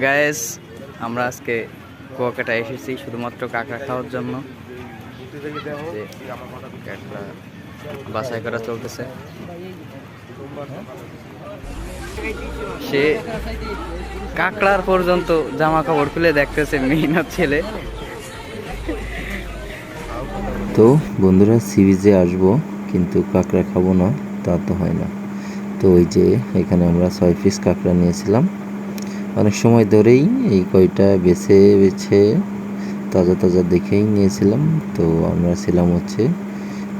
Guys, আমরা আজকে কুয়াকাটা এসেছি শুধুমাত্র কাঁকড়া খাওয়ার জন্য। কাঁকড়া বাছাই করা চলতেছে। সে কাঁকড়ার পর্যন্ত জামা কাপড় খুলে দেখতেছে মেহনত ছেলে। তো বন্ধুরা, সি বিচে আসবো কিন্তু কাঁকড়া খাবো না তা তো হয় না। তো ওই যে এখানে আমরা 6 পিস কাঁকড়া নিয়েছিলাম, অনেক সময় ধরেই এই কয়টা বেছে বেছে তাজা তাজা দেখেই নিয়েছিলাম। তো আমরা ছিলাম হচ্ছে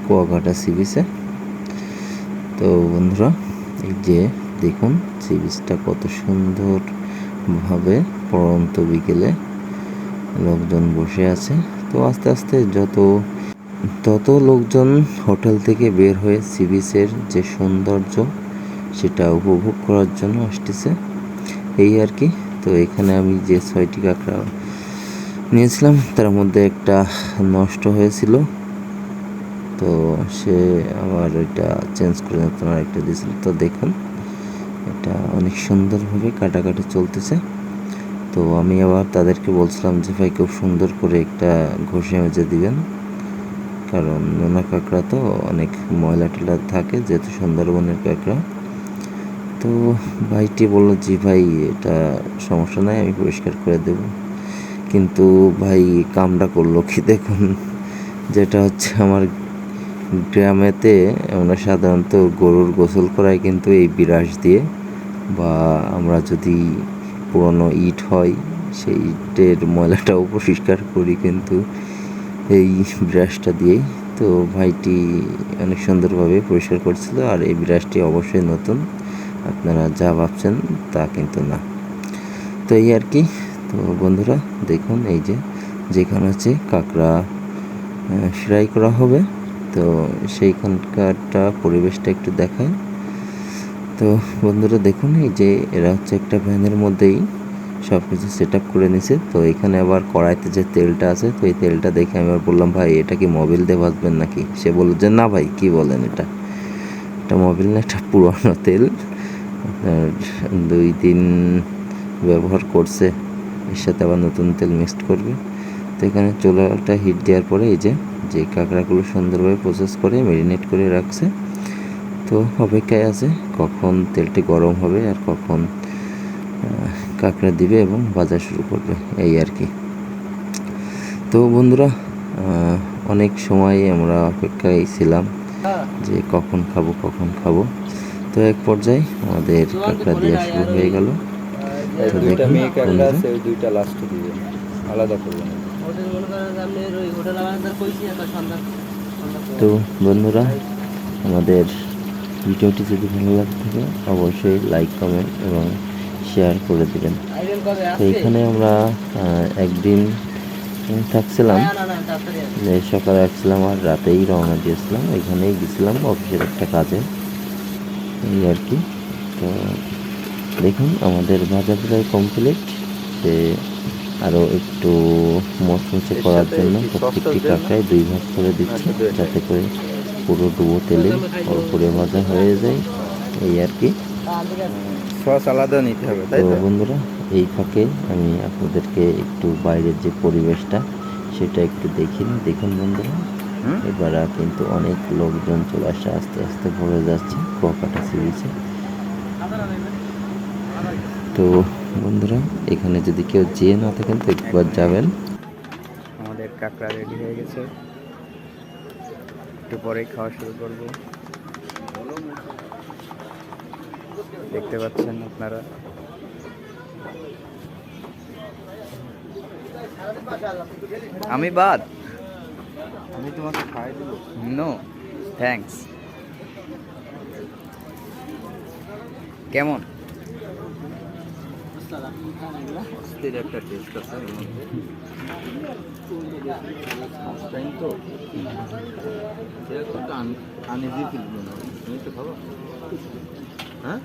কুয়াকাটা সি বিচে। তো বন্ধুরা, এই যে দেখুন সি বিচটা কত সুন্দরভাবে পড়ন্ত বিকেলে লোকজন বসে আছে। তো আস্তে আস্তে তত লোকজন হোটেল থেকে বের হয়ে সি বিচের যে সৌন্দর্য সেটা উপভোগ করার জন্য আসতেছে, এই আর কি। তো এখানে আমি যে 6টি কাঁকড়া নিয়েছিলাম তার মধ্যে একটা নষ্ট হয়েছিল, তো সে আবার ওইটা চেঞ্জ করে নতুন আরেকটা দিয়েছিল। তো দেখুন এটা অনেক সুন্দরভাবে কাটাকাটি চলতেছে। তো আমি আবার তাদেরকে বলছিলাম যে ভাই খুব সুন্দর করে একটা ঘষে মেজে দিবেন, কারণ নোনা কাঁকড়া তো অনেক ময়লা টয়লা থাকে যেহেতু সুন্দরবনের কাঁকড়া। তো ভাইটি বলল জি ভাই, এটা সমস্যা নাই, আমি পরিষ্কার করে দেব। কিন্তু ভাই কামটা করলো কি দেখুন, যেটা হচ্ছে আমার গ্রামেতে আমরা সাধারণত গরুর গোসল করাই কিন্তু এই বিরাস দিয়ে, বা আমরা যদি পুরনো ইট হয় সেই ইটের ময়লাটাও পরিষ্কার করি কিন্তু এই ব্রাশটা দিয়েই। তো ভাইটি অনেক সুন্দরভাবে পরিষ্কার করছিল, আর এই ব্রাশটি অবশ্যই নতুন, আপনারা যা ভাবছেন তা কিন্তু না। তো এই আর কি। তো বন্ধুরা দেখুন, এই যে যেখানে হচ্ছে কাঁকড়া ফ্রাই করা হবে, তো সেইখানকারটা পরিবেশটা একটু দেখায়। তো বন্ধুরা দেখুন, এই যে এরা হচ্ছে একটা ভ্যানের মধ্যেই সব কিছু সেট আপ করে নিছে। তো এখানে আবার কড়াইতে যে তেলটা আছে, তো এই তেলটা দেখে আমি আবার বললাম ভাই এটা কি মোবিল দিয়ে ভাজবেন নাকি? সে বলল যে না ভাই, কি বলেন, এটা মোবিল না, এটা পুরনো তেল, আপনার 2-3 ব্যবহার করছে, এর সাথে আবার নতুন তেল মিক্সড করবে। তো এখানে চুলাটা হিট দেওয়ার পরে এই যে কাঁকড়াগুলো সুন্দরভাবে প্রসেস করে ম্যারিনেট করে রাখছে। তো অপেক্ষায় আছে কখন তেলটি গরম হবে আর কখন কাঁকড়া দিবে এবং ভাজা শুরু করবে, এই আর কি। তো বন্ধুরা, অনেক সময় আমরা অপেক্ষায় ছিলাম যে কখন খাবো। তো এক পর্যায়ে আমাদের কাঁকড়া দেওয়া শুরু হয়ে গেল। তো দেখুন বন্ধুরা, দুইটা লাস্ট দিবে, আলাদা করবেন। তো বন্ধুরা, আমাদের ভিডিওটি যদি ভালো লাগে থাকে অবশ্যই লাইক, কমেন্ট এবং শেয়ার করে দেবেন। তো এখানে আমরা একদিন থাকছিলাম, সকালে আসছিলাম আর রাতেই রওনা দিয়েছিলাম। এখানেই গেছিলাম অফিসের একটা কাজে, এই আর কি। তো দেখুন আমাদের ভাজা প্রায় কমপ্লিট। যে আরও একটু মচমচে করার জন্য প্রত্যেকটি কাঁকড়ায় 2 ভাগ করে দিচ্ছি, যাতে করে পুরো ডুবো তেলে করে ভাজা হয়ে যায়, এই আর কি। সস আলাদা নিতে হবে, তাই তো তো বন্ধুরা, এই ফাঁকে আমি আপনাদেরকে একটু বাইরের যে পরিবেশটা সেটা একটু দেখুন বন্ধুরা। এবার কিন্তু অনেক লোকজন চলে আসে, আস্তে আস্তে ভরে যাচ্ছে কুয়াকাটা সি বিচে। তো বন্ধুরা, এখানে যদি কেউ যেয়ে না থাকেন তো একবার যাবেন। আমাদের কাঁকড়া রেডি হয়ে গেছে, একটু পরেই খাওয়া শুরু করব। দেখতে পাচ্ছেন আপনারা, আমি বাদ, আমি তোমাকে খাই দেব। No thanks. কেমন? অস্থির একটা টেস্ট আছে এর মধ্যে। ফার্স্ট টাইম তো সেরকম একটা আনইজি ফিল মনে হয়। তুমি তো খাবো? হ্যাঁ।